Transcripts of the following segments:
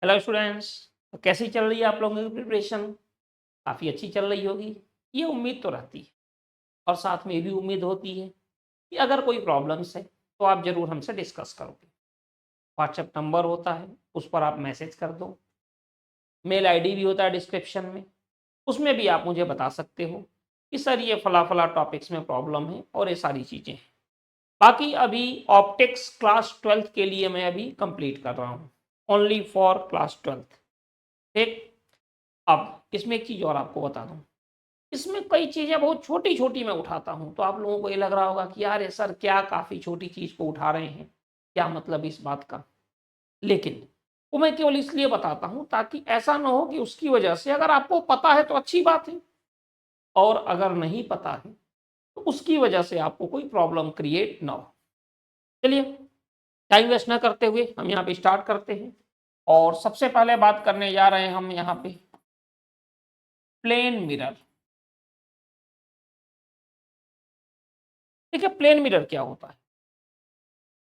Hello students. तो कैसी चल रही है आप लोगों की प्रिपरेशन? काफ़ी अच्छी चल रही होगी। ये उम्मीद तो रहती है और साथ में ये भी उम्मीद होती है कि अगर कोई प्रॉब्लम्स है तो आप ज़रूर हमसे डिस्कस करोगे। व्हाट्सएप नंबर होता है, उस पर आप मैसेज कर दो। मेल आईडी भी होता है डिस्क्रिप्शन में, उसमें भी आप मुझे बता सकते हो कि सर ये फला-फला टॉपिक्स में प्रॉब्लम है और ये सारी चीज़ें हैं। बाकी अभी ऑप्टिक्स क्लास 12th के लिए मैं अभी कंप्लीट कर रहा हूँ, ओनली फॉर क्लास 12th। ठीक। अब इसमें एक चीज़ और आपको बता दूँ, इसमें कई चीज़ें बहुत छोटी-छोटी मैं उठाता हूँ, तो आप लोगों को ये लग रहा होगा कि यार ये सर क्या काफ़ी छोटी चीज़ को उठा रहे हैं, क्या मतलब इस बात का? लेकिन वो मैं केवल इसलिए बताता हूँ ताकि ऐसा ना हो कि उसकी वजह से अगर आपको पता है तो अच्छी बात है और अगर नहीं पता है, तो उसकी वजह से आपको कोई प्रॉब्लम क्रिएट ना हो। चलिए, टाइम वेस्ट ना करते हुए हम यहाँ पे स्टार्ट करते हैं और सबसे पहले बात करने जा रहे हैं हम यहाँ पे प्लेन मिरर। देखिए प्लेन मिरर क्या होता है?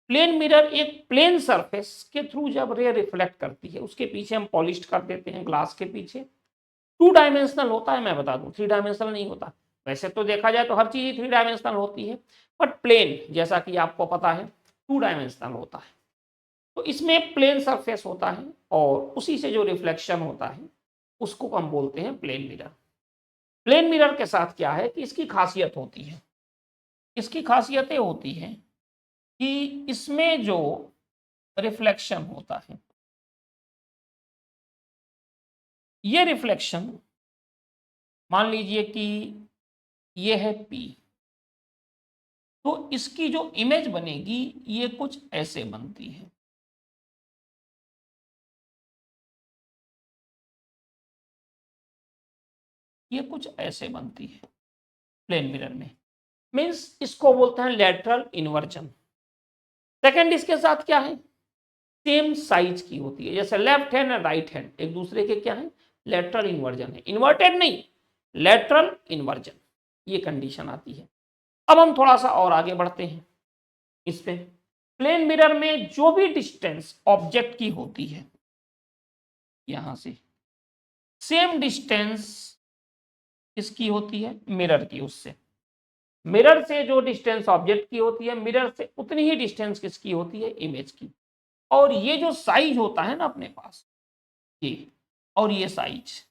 प्लेन मिरर एक प्लेन सरफेस के थ्रू जब रे रिफ्लेक्ट करती है, उसके पीछे हम पॉलिश कर देते हैं ग्लास के पीछे। टू डायमेंशनल होता है, मैं बता दूं, थ्री डायमेंशनल नहीं होता। वैसे तो देखा जाए तो हर चीज थ्री डायमेंशनल होती है, बट प्लेन जैसा कि आपको पता है टू डायमेंशनल होता है। तो इसमें प्लेन सरफेस होता है और उसी से जो रिफ्लेक्शन होता है उसको हम बोलते हैं प्लेन मिरर। प्लेन मिरर के साथ क्या है कि इसकी खासियत होती है, इसकी खासियतें होती हैं कि इसमें जो रिफ्लेक्शन होता है, ये रिफ्लेक्शन मान लीजिए कि ये है P, तो इसकी जो इमेज बनेगी ये कुछ ऐसे बनती है। ये कुछ ऐसे बनती है प्लेन मिरर में। मीन्स इसको बोलते हैं लेटरल इन्वर्जन। सेकंड इसके साथ क्या है, सेम साइज की होती है, जैसे लेफ्ट हैंड और राइट हैंड एक दूसरे के क्या है, लेटरल इन्वर्जन है, इन्वर्टेड नहीं, लेटरल इन्वर्जन, ये कंडीशन आती है। अब हम थोड़ा सा और आगे बढ़ते हैं इस पे। प्लेन मिरर में जो भी डिस्टेंस ऑब्जेक्ट की होती है यहां से, सेम डिस्टेंस किसकी होती है, मिरर की। उससे मिरर से जो डिस्टेंस ऑब्जेक्ट की होती है, मिरर से उतनी ही डिस्टेंस किसकी होती है, इमेज की। और ये जो साइज होता है ना अपने पास, ये और ये साइज,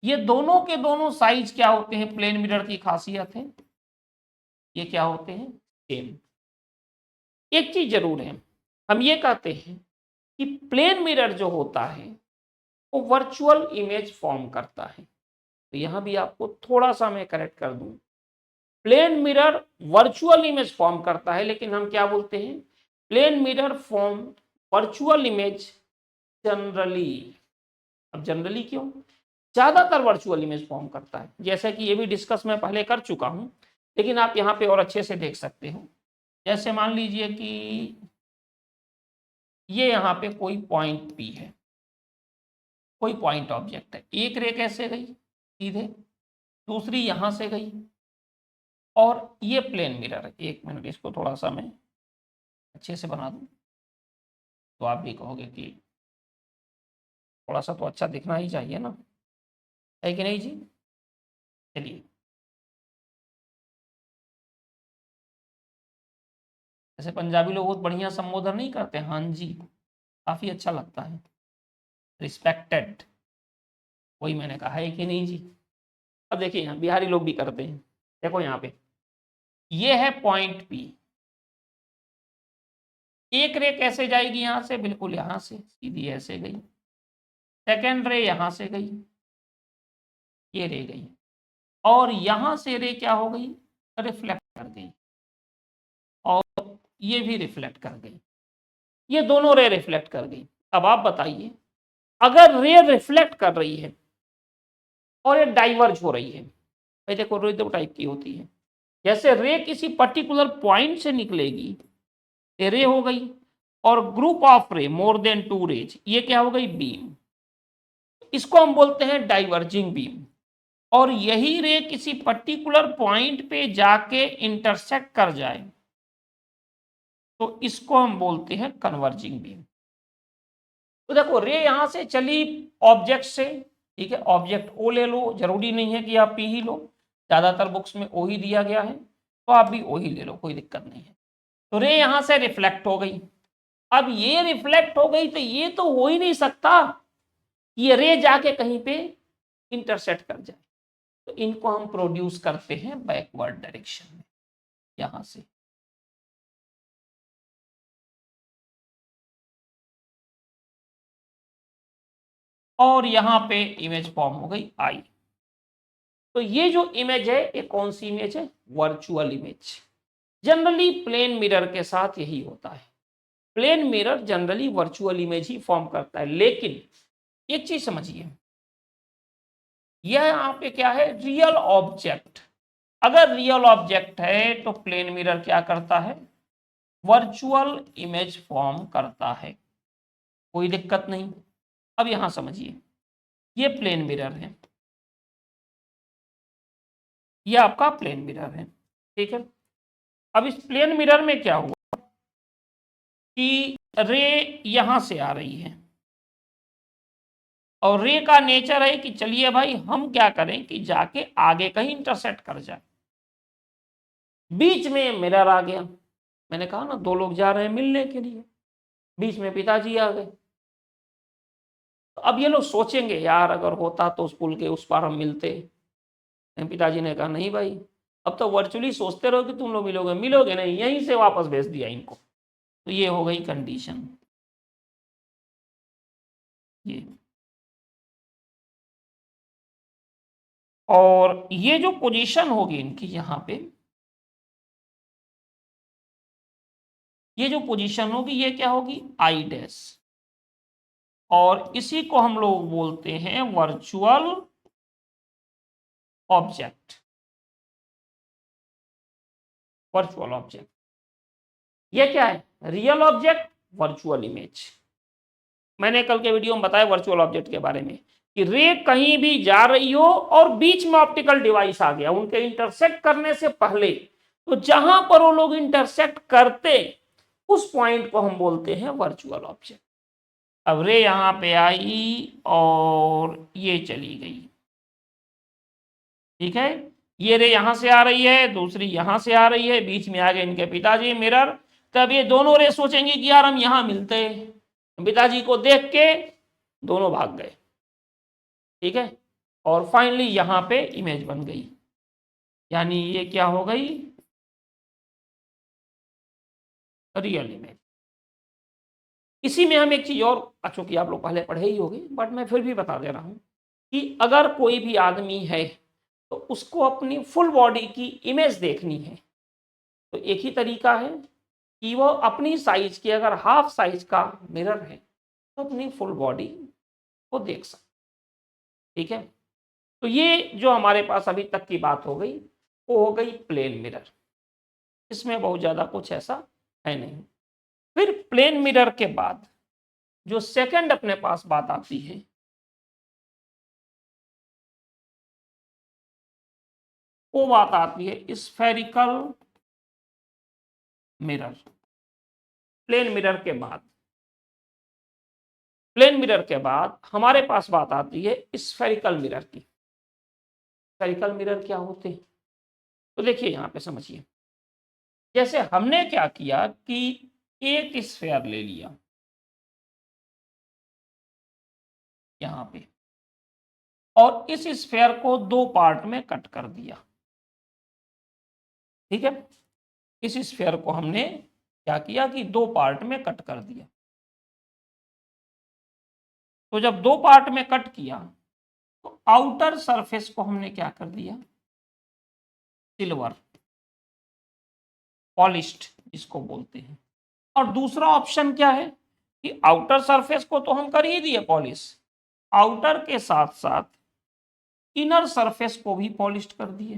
ये दोनों के दोनों साइज क्या होते हैं, प्लेन मिरर की खासियत है, ये क्या होते हैं, सेम। एक चीज जरूर है, हम ये कहते हैं कि प्लेन मिरर जो होता है वो वर्चुअल इमेज फॉर्म करता है। तो यहां भी आपको थोड़ा सा मैं करेक्ट कर दूं, plane mirror virtual image form करता है, लेकिन हम क्या बोलते हैं, plane mirror form virtual image generally. अब जनरली क्यों, ज्यादातर वर्चुअल इमेज फॉर्म करता है, जैसे कि ये भी डिस्कस मैं पहले कर चुका हूं, लेकिन आप यहाँ पे और अच्छे से देख सकते हो। जैसे मान लीजिए कि ये यहाँ पे कोई पॉइंट पी है, कोई पॉइंट ऑब्जेक्ट है, एक रे कैसे गई सीधे, दूसरी यहां से गई, और ये प्लेन मिरर है। एक मिनट, इसको थोड़ा सा मैं अच्छे से बना दूं तो आप भी कहोगे कि थोड़ा सा तो अच्छा दिखना ही चाहिए ना, है कि नहीं जी? चलिए, जैसे पंजाबी लोग बहुत बढ़िया संबोधन नहीं करते, हाँ जी, काफी अच्छा लगता है, रिस्पेक्टेड, वही मैंने कहा, है कि नहीं जी? अब देखिए यहाँ बिहारी लोग भी करते हैं। देखो यहाँ पे ये है पॉइंट पी, एक रे कैसे जाएगी यहां से, बिल्कुल यहां से सीधी ऐसे गई, सेकेंड रे यहां से गई, ये रे गई, और यहां से रे क्या हो गई, रिफ्लेक्ट कर गई, और ये भी रिफ्लेक्ट कर गई, ये दोनों रे रिफ्लेक्ट कर गई। अब आप बताइए, अगर रे रिफ्लेक्ट कर रही है और ये डाइवर्ज हो रही है, भाई देखो रे दो टाइप की होती है, जैसे रे किसी पर्टिकुलर पॉइंट से निकलेगी, ये रे हो गई, और ग्रुप ऑफ रे मोर देन टू रेज, ये क्या हो गई, बीम, इसको हम बोलते हैं डाइवर्जिंग बीम। और यही रे किसी पर्टिकुलर पॉइंट पे जाके इंटरसेक्ट कर जाए तो इसको हम बोलते हैं कन्वर्जिंग बीम। तो देखो रे यहां से चली ऑब्जेक्ट से, ठीक है, ऑब्जेक्ट ओ ले लो, जरूरी नहीं है कि आप पी ही लो, ज्यादातर बुक्स में ओ ही दिया गया है, तो आप भी ओ ही ले लो, कोई दिक्कत नहीं है। तो रे यहां से रिफ्लेक्ट हो गई। अब ये रिफ्लेक्ट हो गई तो ये तो हो ही नहीं सकता ये रे जाके कहीं पे इंटरसेक्ट कर जाए, तो इनको हम प्रोड्यूस करते हैं बैकवर्ड डायरेक्शन में यहां से। और यहां पे इमेज फॉर्म हो गई आई। तो ये जो इमेज है ये कौन सी इमेज है? Virtual image. Generally plane mirror के साथ यही होता है, plane mirror generally virtual image ही फॉर्म करता है। लेकिन एक चीज समझिए, यह यहाँ पे क्या है? Real object. अगर रियल ऑब्जेक्ट है तो प्लेन मिरर क्या करता है? वर्चुअल इमेज फॉर्म करता है, कोई दिक्कत नहीं। अब यहां समझिए, ये प्लेन मिरर है, ये आपका प्लेन मिरर है, ठीक है। अब इस प्लेन मिरर में क्या हुआ कि रे यहां से आ रही है, और रे का नेचर है कि चलिए भाई हम क्या करें कि जाके आगे कहीं इंटरसेक्ट कर जाए। बीच में मिरर आ गया, मैंने कहा ना 2 लोग जा रहे हैं मिलने के लिए, बीच में पिताजी आ गए। तो अब ये लोग सोचेंगे यार अगर होता तो उस पुल के उस पार हम मिलते। पिताजी ने कहा नहीं भाई, अब तो वर्चुअली सोचते रहो कि तुम लोग मिलोगे, मिलोगे नहीं, यहीं से वापस भेज दिया इनको। तो ये हो गई कंडीशन। ये और ये जो पोजीशन होगी इनकी यहां पे, ये जो पोजीशन होगी ये क्या होगी? I dash. और इसी को हम लोग बोलते हैं वर्चुअल ऑब्जेक्ट। वर्चुअल ऑब्जेक्ट ये क्या है? Real object, virtual image. मैंने कल के वीडियो में बताया वर्चुअल ऑब्जेक्ट के बारे में कि रे कहीं भी जा रही हो और बीच में ऑप्टिकल डिवाइस आ गया, उनके इंटरसेक्ट करने से पहले, तो जहां पर वो लोग इंटरसेक्ट करते उस पॉइंट को हम बोलते हैं वर्चुअल ऑब्जेक्ट। अब रे यहां पे आई और ये चली गई, ठीक है। ये रे यहां से आ रही है, दूसरी यहां से आ रही है, बीच में आ गए इनके पिताजी मिरर। तब ये दोनों रे सोचेंगे कि यार हम यहां मिलते, पिताजी को देख के दोनों भाग गए, ठीक है। और फाइनली यहां पे इमेज बन गई, यानी ये क्या हो गई? Real image. इसी में हम एक चीज और, चूंकि आप लोग पहले पढ़े ही होंगे बट मैं फिर भी बता दे रहा हूं कि अगर कोई भी आदमी है तो उसको अपनी फुल बॉडी की इमेज देखनी है, तो एक ही तरीका है कि वो अपनी साइज की, अगर हाफ साइज का मिरर है तो अपनी फुल बॉडी को देख सकते, ठीक है। तो ये जो हमारे पास अभी तक की बात हो गई वो हो गई प्लेन मिरर, इसमें बहुत ज़्यादा कुछ ऐसा है नहीं। फिर प्लेन मिरर के बाद जो सेकंड अपने पास बात आती है वो बात आती है स्फेरिकल मिरर। प्लेन मिरर के बाद, प्लेन मिरर के बाद हमारे पास बात आती है स्फेरिकल मिरर की। स्फेरिकल मिरर क्या होते हैं? तो देखिए यहां पे समझिए, जैसे हमने क्या किया कि एक स्फेयर ले लिया यहां पे, और इस स्फेयर को 2 पार्ट में कट कर दिया, ठीक है। इस स्फेयर को हमने क्या किया कि 2 पार्ट में कट कर दिया। तो जब 2 पार्ट में कट किया तो आउटर सरफेस को हमने क्या कर दिया? सिल्वर पॉलिश्ड इसको बोलते हैं। और दूसरा ऑप्शन क्या है कि आउटर सरफेस को तो हम कर ही दिए पॉलिश, आउटर के साथ साथ इनर सरफेस को भी पॉलिश कर दिए।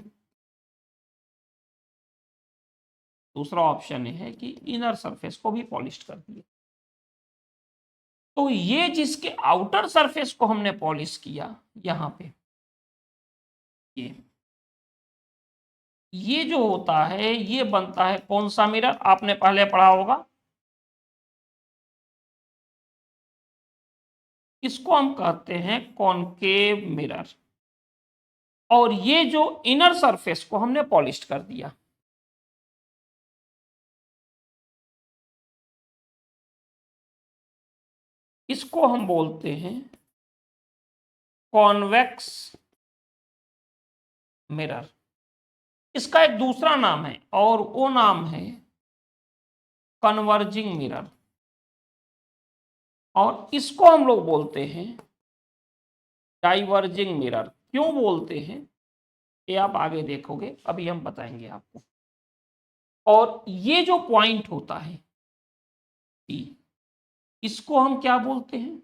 दूसरा ऑप्शन है कि इनर सरफेस को भी पॉलिश कर दिए। तो ये जिसके आउटर सरफेस को हमने पॉलिश किया यहां पे, ये जो होता है ये बनता है कौन सा मिरर? आपने पहले पढ़ा होगा इसको हम कहते हैं कॉनकेव मिरर। और ये जो इनर सरफेस को हमने पॉलिश कर दिया, इसको हम बोलते हैं कॉन्वेक्स मिरर। इसका एक दूसरा नाम है और वो नाम है कन्वर्जिंग मिरर, और इसको हम लोग बोलते हैं डाइवर्जिंग मिरर। क्यों बोलते हैं ये आप आगे देखोगे, अभी हम बताएंगे आपको। और ये जो पॉइंट होता है इसको हम क्या बोलते हैं?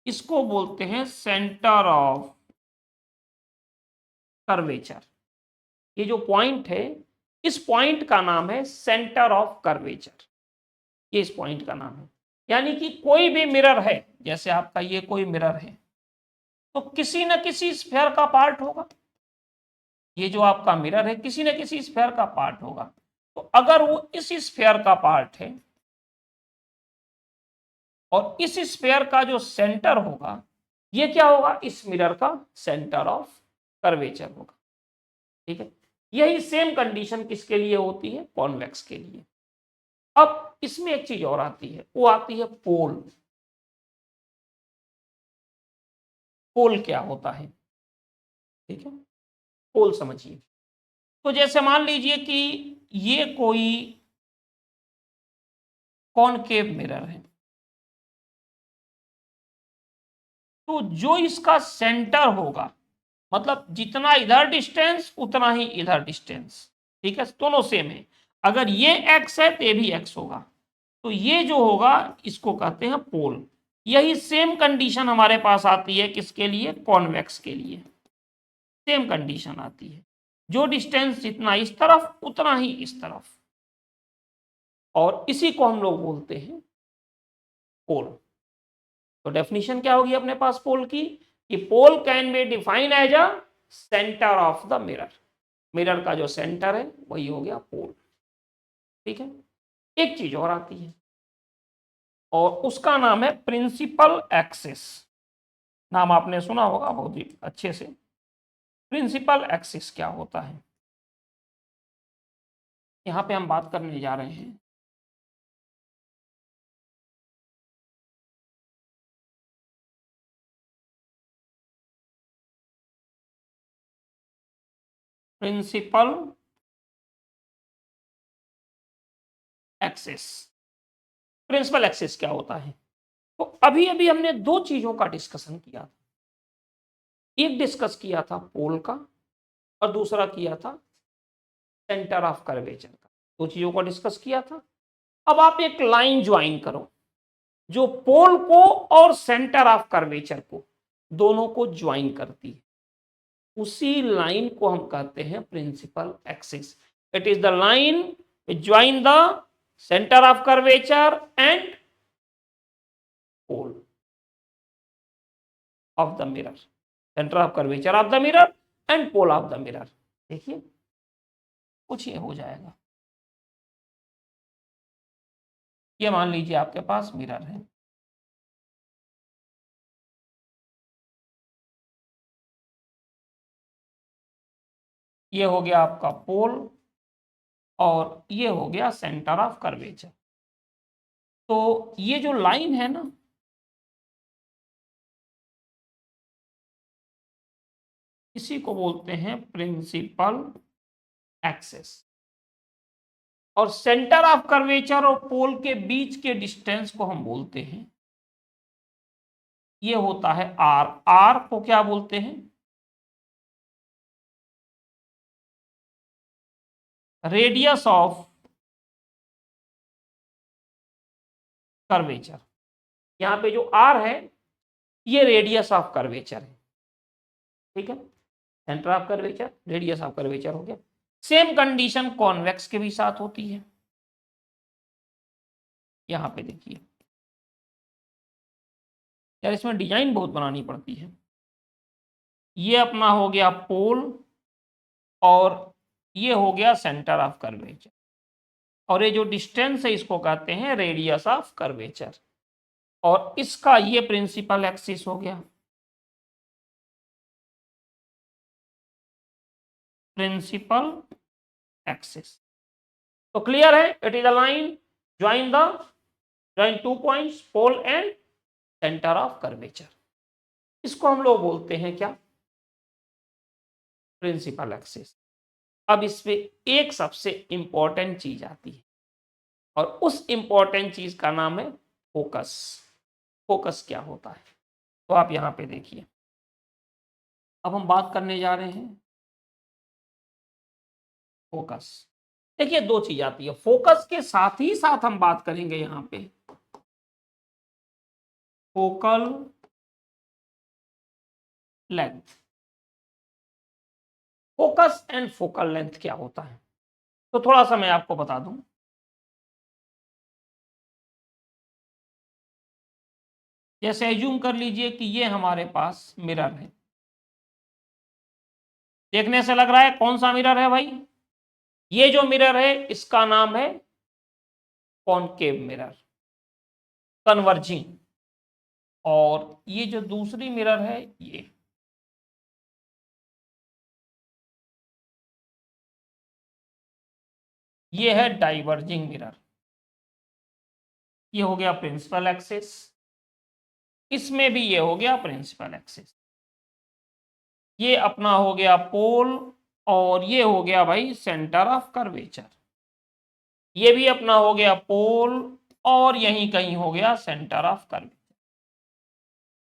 इसको बोलते हैं सेंटर ऑफ कर्वेचर। ये जो पॉइंट है, इस पॉइंट का नाम है सेंटर ऑफ कर्वेचर। ये इस पॉइंट का नाम है। यानी कि कोई भी मिरर है, जैसे आपका ये कोई मिरर है, तो किसी न किसी स्फीयर का पार्ट होगा। ये जो आपका मिरर है किसी न किसी स्फीयर का पार्ट होगा। तो अगर वो इस स्फीयर का पार्ट है और इस स्फीयर का जो सेंटर होगा, ये क्या होगा? इस मिरर का सेंटर ऑफ कर्वेचर होगा। ठीक है, यही सेम कंडीशन किसके लिए होती है? कॉन्वेक्स के लिए। अब इसमें एक चीज और आती है, वो आती है पोल। पोल क्या होता है? ठीक है, पोल समझिए। तो जैसे मान लीजिए कि ये कोई कॉनकेव मिरर है, तो जो इसका सेंटर होगा, मतलब जितना इधर डिस्टेंस उतना ही इधर डिस्टेंस, ठीक है, दोनों सेम है। अगर ये x है तो ये भी x होगा, तो ये जो होगा इसको कहते हैं पोल। यही सेम कंडीशन हमारे पास आती है किसके लिए? कॉन्वेक्स के लिए सेम कंडीशन आती है। जो डिस्टेंस जितना इस तरफ उतना ही इस तरफ, और इसी को हम लोग बोलते हैं पोल। तो डेफिनेशन क्या होगी अपने पास पोल की? कि pole can be define as a centre of the mirror. Mirror का जो सेंटर है वही हो गया पोल। ठीक है, एक चीज और आती है और उसका नाम है प्रिंसिपल एक्सिस। नाम आपने सुना होगा बहुत ही अच्छे से। प्रिंसिपल एक्सिस क्या होता है, यहां पे हम बात करने जा रहे हैं। Principal axis. प्रिंसिपल एक्सिस क्या होता है? तो अभी अभी हमने दो चीजों का डिस्कशन किया था। एक डिस्कस किया था पोल का और दूसरा किया था सेंटर ऑफ कर्वेचर का। दो चीजों का डिस्कस किया था। अब आप एक लाइन ज्वाइन करो जो पोल को और सेंटर ऑफ कर्वेचर को दोनों को ज्वाइन करती है। उसी लाइन को हम कहते हैं principal axis. It is the line join the centre of curvature and pole of the mirror. Centre of curvature of the mirror and pole of the mirror. देखिए कुछ ये हो जाएगा। ये मान लीजिए आपके पास मिरर है, ये हो गया आपका पोल और ये हो गया सेंटर ऑफ कर्वेचर। तो ये जो लाइन है ना, इसी को बोलते हैं प्रिंसिपल एक्सिस। और सेंटर ऑफ कर्वेचर और पोल के बीच के डिस्टेंस को हम बोलते हैं, ये होता है आर। आर को क्या बोलते हैं? Radius of curvature. यहां पे जो आर है ये रेडियस ऑफ कर्वेचर है। ठीक है, centre of curvature, radius of curvature हो गया। सेम कंडीशन कॉन्वेक्स के भी साथ होती है। यहां पे देखिए यार, इसमें डिजाइन बहुत बनानी पड़ती है। ये अपना हो गया पोल और ये हो गया सेंटर ऑफ कर्वेचर, और ये जो डिस्टेंस है इसको कहते हैं रेडियस ऑफ कर्वेचर। और इसका ये प्रिंसिपल एक्सिस हो गया, प्रिंसिपल एक्सिस। तो क्लियर है, it is a line join two points pole and centre of curvature. इसको हम लोग बोलते हैं क्या, प्रिंसिपल एक्सिस। अब इसमें एक सबसे इंपॉर्टेंट चीज आती है और उस इंपॉर्टेंट चीज का नाम है फोकस। फोकस क्या होता है, तो आप यहां पे देखिए, अब हम बात करने जा रहे हैं फोकस। देखिए दो चीज आती है, फोकस के साथ ही साथ हम बात करेंगे यहां पे focal length. Focus and focal length क्या होता है, तो थोड़ा सा मैं आपको बता दूं। जैसे एज्यूम कर लीजिए कि ये हमारे पास मिरर है, देखने से लग रहा है कौन सा मिरर है भाई, ये जो मिरर है इसका नाम है कॉनकेव मिरर, कन्वर्जिंग। और ये जो दूसरी मिरर है ये है डाइवर्जिंग मिरर। ये हो गया प्रिंसिपल एक्सिस, इसमें भी ये हो गया प्रिंसिपल एक्सिस। ये अपना हो गया पोल और ये हो गया भाई सेंटर ऑफ कर्वेचर। ये भी अपना हो गया पोल और यहीं कहीं हो गया सेंटर ऑफ कर्वेचर।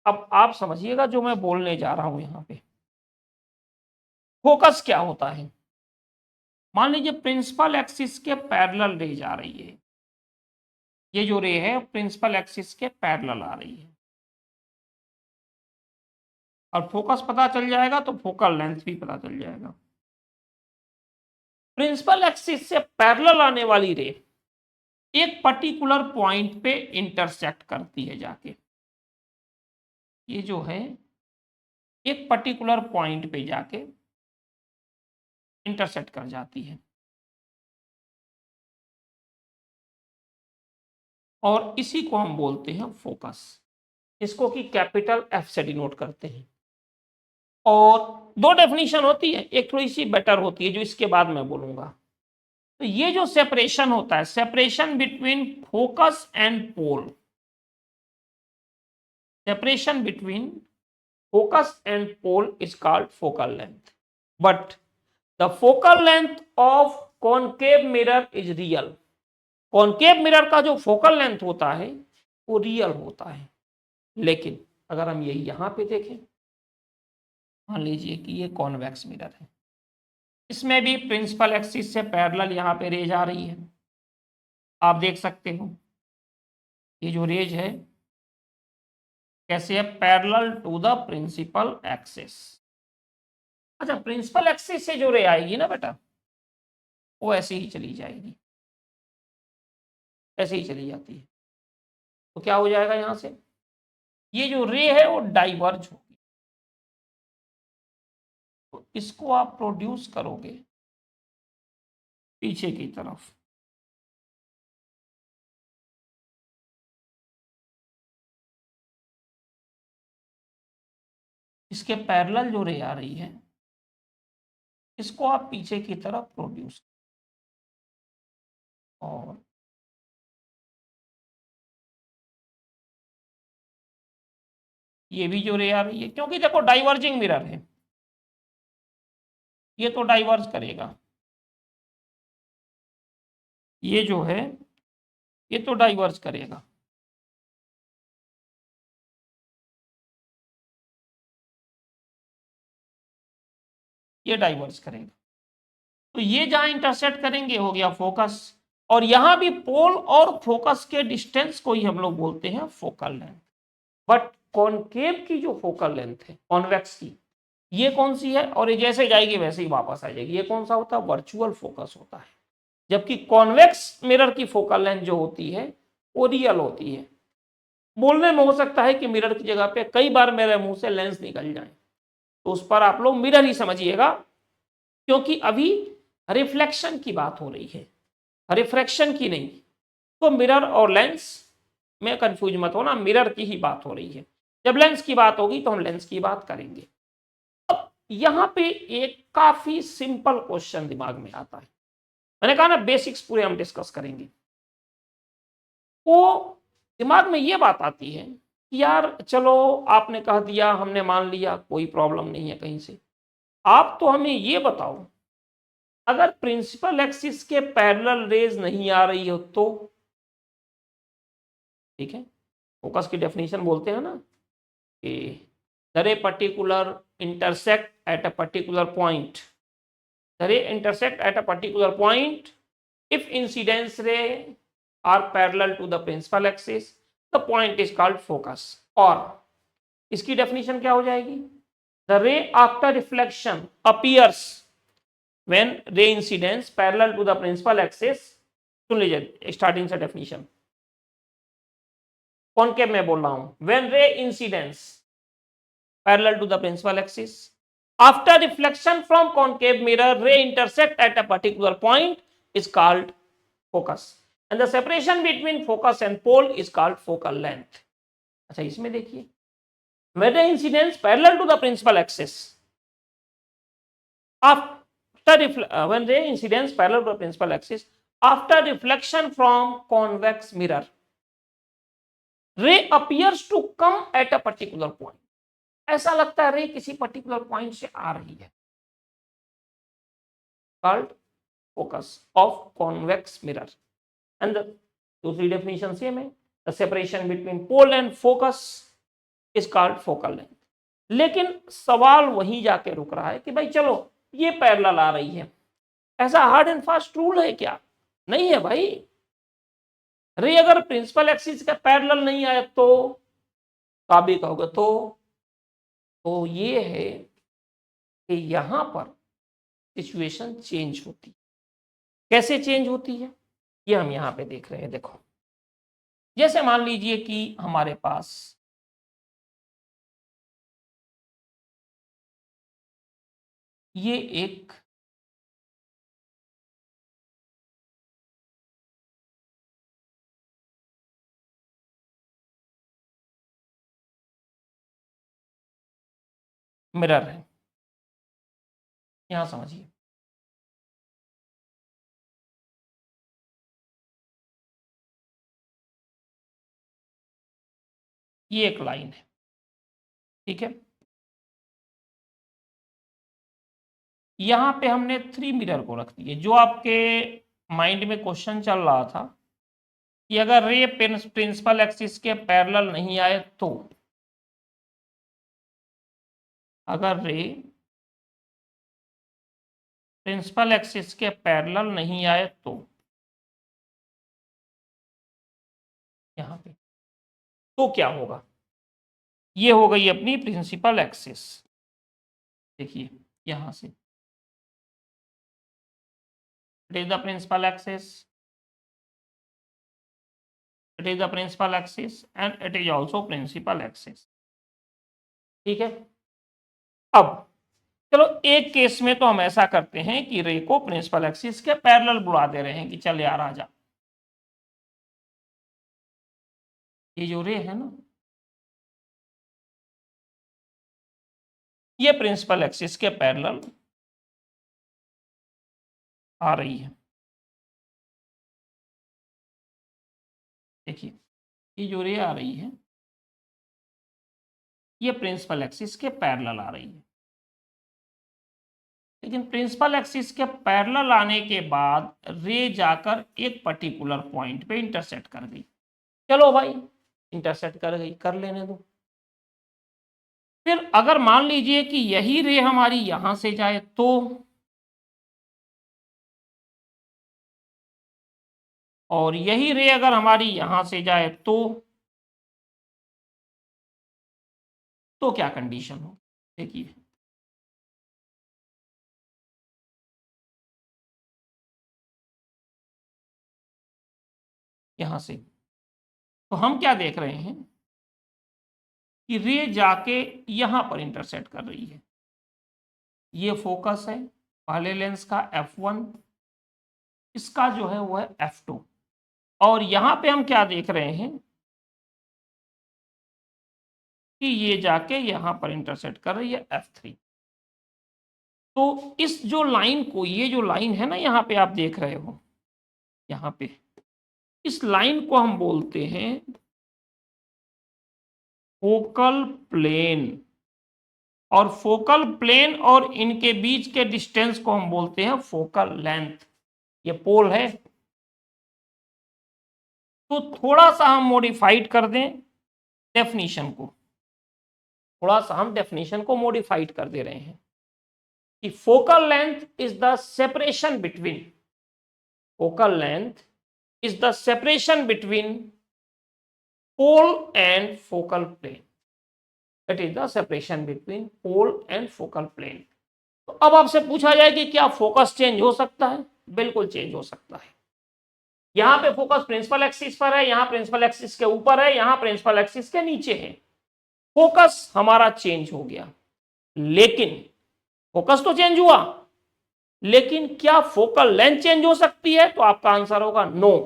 अब आप समझिएगा जो मैं बोलने जा रहा हूं यहां पे, फोकस क्या होता है। मान लीजिए प्रिंसिपल एक्सिस के पैरेलल रे जा रही है, ये जो रे है प्रिंसिपल एक्सिस के पैरेलल आ रही है, और फोकस पता चल जाएगा तो फोकल लेंथ भी पता चल जाएगा। प्रिंसिपल एक्सिस से पैरेलल आने वाली रे एक पर्टिकुलर पॉइंट पे इंटरसेक्ट करती है जाके, ये जो है एक पर्टिकुलर पॉइंट पे जाके इंटरसेक्ट कर जाती है, और इसी को हम बोलते हैं फोकस, इसको कि कैपिटल एफ से डिनोट करते हैं। और दो डेफिनेशन होती है, एक थोड़ी सी बेटर होती है जो इसके बाद मैं बोलूंगा। तो ये जो सेपरेशन होता है, separation between focus and pole, separation between focus and pole is called focal length. But the focal length of concave mirror is real. Concave mirror का जो फोकल लेंथ होता है वो रियल होता है। लेकिन अगर हम यही यहां पे देखें, मान लीजिए कि ये कॉन्वेक्स मिरर है, इसमें भी प्रिंसिपल एक्सिस से पैरेलल यहां पे रेज आ रही है, आप देख सकते हो ये जो रेज है कैसे है, parallel to the principal axis. अच्छा, प्रिंसिपल एक्सिस से जो रे आएगी ना बेटा, वो ऐसे ही चली जाएगी, ऐसे ही चली जाती है। तो क्या हो जाएगा यहां से, ये जो रे है वो डाइवर्ज होगी, तो इसको आप प्रोड्यूस करोगे पीछे की तरफ, इसके पैरेलल जो रे आ रही है इसको आप पीछे की तरफ प्रोड्यूस, और ये भी जो रे आ रही है, क्योंकि देखो डाइवर्जिंग मिरर है, ये तो डाइवर्ज करेगा, ये जो है ये तो डाइवर्ज करेगा, ये डाइवर्ज करेगा। तो ये जहां इंटरसेक्ट करेंगे हो गया फोकस, और यहां भी पोल और फोकस के डिस्टेंस को ही हम लोग बोलते हैं फोकल लेंथ। बट कॉनकेव की जो फोकल लेंथ है कॉन्वेक्स की, ये कौन सी है, और ये जैसे जाएगी वैसे ही वापस आ जाएगी, ये कौन सा होता है, वर्चुअल फोकस होता है। जबकि कॉन्वेक्स मिरर की फोकल लेंथ जो होती है वो रियल होती है। बोलने में हो सकता है कि मिरर की जगह पे कई बार मेरे मुंह से लेंस निकल जाए, तो उस पर आप लोग मिरर ही समझिएगा, क्योंकि अभी रिफ्लेक्शन की बात हो रही है, रिफ्रैक्शन की नहीं। तो मिरर और लेंस में कंफ्यूज मत हो ना, मिरर की ही बात हो रही है। जब लेंस की बात होगी तो हम लेंस की बात करेंगे। अब यहां पे एक काफी सिंपल क्वेश्चन दिमाग में आता है, मैंने कहा ना बेसिक्स पूरे हम डिस्कस करेंगे। वो दिमाग में ये बात आती है कि यार चलो आपने कह दिया, हमने मान लिया, कोई प्रॉब्लम नहीं है कहीं से। आप तो हमें ये बताओ, अगर प्रिंसिपल एक्सिस के पैरेलल रेज नहीं आ रही हो तो? ठीक है, फोकस की डेफिनेशन बोलते हैं ना कि द रे particular intersect at a particular point, the रे intersect at a particular point if incidence ray are parallel to the principal axis the point is called focus। और इसकी डेफिनेशन क्या हो जाएगी? the ray after reflection appears when ray incidence parallel to the principal axis। सुन लीजिए starting से definition, concave में बोल रहा हूं। when ray incidence parallel to the principal axis after reflection from concave mirror ray intersect at a particular point is called focus and the separation between focus and pole is called focal length। अच्छा इसमें देखिए, when ray incidence parallel to the principal axis after when ray incidence parallel to the principal axis after reflection from convex mirror ray appears to come at a particular point। ऐसा लगता है रे किसी particular point से आ रही है, called focus of convex mirror and the दूसरी definition same है, the separation between pole and focus is called focal length. लेकिन सवाल वहीं जाके रुक रहा है कि भाई चलो ये पैरेलल आ रही है, ऐसा हार्ड एंड फास्ट रूल है क्या? नहीं है भाई। रे अगर प्रिंसिपल एक्सिस का पैरेलल नहीं आया तो आप भी कहोगे तो ये है कि यहां पर सिचुएशन चेंज होती है। कैसे चेंज होती है ये हम यहां पे देख रहे हैं। देखो जैसे मान लीजिए कि हमारे पास ये एक मिरर है, यहां समझिए ये एक लाइन है, ठीक है। यहां पे हमने 3 मिरर को रख दिए। जो आपके माइंड में क्वेश्चन चल रहा था कि अगर रे प्रिंसिपल एक्सिस के पैरेलल नहीं आए तो, अगर रे प्रिंसिपल एक्सिस के पैरेलल नहीं आए तो यहां पे तो क्या होगा? ये हो गई अपनी प्रिंसिपल एक्सिस। देखिए यहां से it is the principal axis, it is the principal axis and it is also principal axis, ठीक है। अब चलो एक केस में तो हम ऐसा करते हैं कि रे को प्रिंसिपल एक्सिस के पैरेलल बुला दे रहे हैं कि चल यार आजा। ये जो रे है ना, ये प्रिंसिपल एक्सिस के पैरेलल आ रही है। देखिए ये जो रे आ रही है ये प्रिंसिपल एक्सिस के पैरेलल आ रही है, लेकिन प्रिंसिपल एक्सिस के पैरेलल आने के बाद रे जाकर एक पर्टिकुलर पॉइंट पे इंटरसेक्ट कर गई। चलो भाई इंटरसेक्ट कर गई, कर लेने दो। फिर अगर मान लीजिए कि यही रे हमारी यहां से जाए तो, और यही रे अगर हमारी यहां से जाए तो क्या कंडीशन हो? देखिए यहां से तो हम क्या देख रहे हैं कि रे जाके यहां पर इंटरसेक्ट कर रही है। ये फोकस है पहले लेंस का f1, इसका जो है वो है f2, और यहां पे हम क्या देख रहे हैं कि ये जाके यहाँ पर इंटरसेक्ट कर रही है F3। तो इस जो लाइन को, ये जो लाइन है ना यहाँ पे आप देख रहे हो, यहाँ पे इस लाइन को हम बोलते हैं फोकल प्लेन, और फोकल प्लेन और इनके बीच के डिस्टेंस को हम बोलते हैं फोकल लेंथ। ये पोल है। तो थोड़ा सा हम मॉडिफाइड कर दें डेफिनेशन को, थोड़ा सा हम डेफिनेशन को मॉडिफाइड कर दे रहे हैं कि focal length is the separation between, focal length is the separation between pole and focal plane. That is the separation between pole and focal plane। तो अब आपसे पूछा जाए कि क्या फोकस चेंज हो सकता है? बिल्कुल चेंज हो सकता है। यहां पे फोकस प्रिंसिपल एक्सिस पर है, यहां प्रिंसिपल एक्सिस के ऊपर है, यहां प्रिंसिपल एक्सिस के नीचे है। फोकस हमारा चेंज हो गया, लेकिन फोकस तो चेंज हुआ, लेकिन क्या फोकल लेंथ चेंज हो सकती है? तो आपका आंसर होगा नो।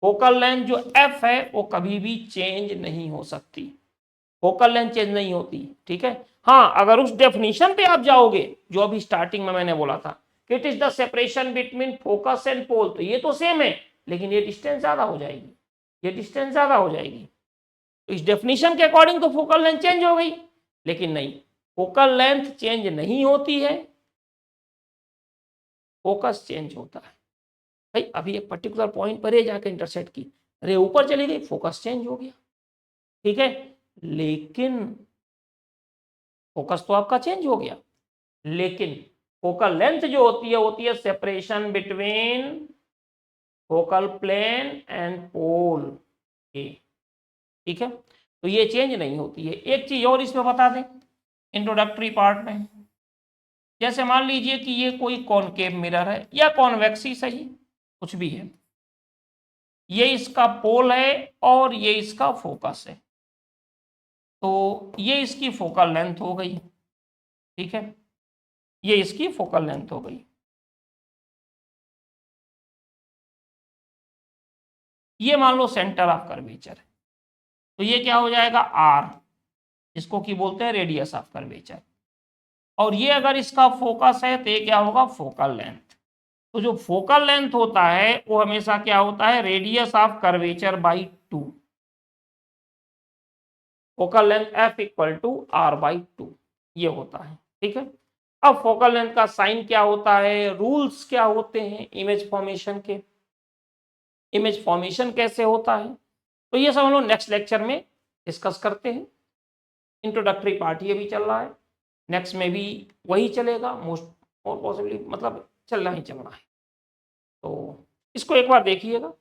फोकल लेंथ जो एफ है वो कभी भी चेंज नहीं हो सकती, फोकल लेंथ चेंज नहीं होती। ठीक है। हाँ, अगर उस डेफिनेशन पे आप जाओगे जो अभी स्टार्टिंग में मैंने बोला था, it is the separation between focus and pole, तो ये तो सेम है, लेकिन ये डिस्टेंस ज्यादा हो जाएगी, ये डिस्टेंस ज्यादा हो जाएगी। तो इस डेफिनेशन के अकॉर्डिंग तो फोकल लेंथ चेंज हो गई, लेकिन नहीं, फोकल लेंथ चेंज नहीं होती है, फोकस चेंज होता है। भाई अभी एक पर्टिकुलर पॉइंट पर जाकर इंटरसेक्ट की, अरे ऊपर चली गई, फोकस चेंज हो गया। ठीक है, लेकिन फोकस तो आपका चेंज हो गया, लेकिन फोकल लेंथ जो होती है separation between focal plane and pole. ठीक है, तो ये चेंज नहीं होती है। एक चीज और इसमें बता दें इंट्रोडक्टरी पार्ट में, जैसे मान लीजिए कि ये कोई कॉनकेव मिरर है या कॉन्वेक्स ही सही, कुछ भी है, ये इसका पोल है और ये इसका फोकस है, तो ये इसकी फोकल लेंथ हो गई। ठीक है, ये इसकी फोकल लेंथ हो गई। ये मान लो सेंटर ऑफ कर्वेचर है, तो ये क्या हो जाएगा आर, इसको की बोलते हैं रेडियस ऑफ कर्वेचर, और ये अगर इसका फोकस है तो ये क्या होगा फोकल लेंथ। तो जो फोकल लेंथ होता है वो हमेशा क्या होता है radius of curvature by 2, focal length F equal to R by 2, ये होता है। ठीक है, अब फोकल लेंथ का साइन क्या होता है, रूल्स क्या होते हैं इमेज फॉर्मेशन के, इमेज फॉर्मेशन कैसे होता है, तो ये सब हम लोग नेक्स्ट लेक्चर में डिस्कस करते हैं। इंट्रोडक्टरी पार्ट ये भी चल रहा है, नेक्स्ट में भी वही चलेगा मोस्ट और पॉसिबली, मतलब चलना ही चलना है। तो इसको एक बार देखिएगा,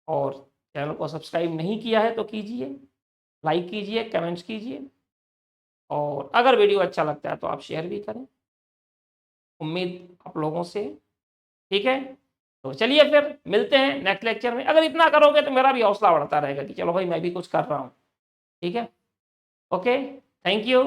और चैनल को सब्सक्राइब नहीं किया है तो कीजिए, लाइक कीजिए, कमेंट्स कीजिए, और अगर वीडियो अच्छा लगता है तो आप शेयर भी करें, उम्मीद आप लोगों से। ठीक है, तो चलिए फिर मिलते हैं नेक्स्ट लेक्चर में। अगर इतना करोगे तो मेरा भी हौसला बढ़ता रहेगा कि चलो भाई मैं भी कुछ कर रहा हूँ। ठीक है, ओके, थैंक यू।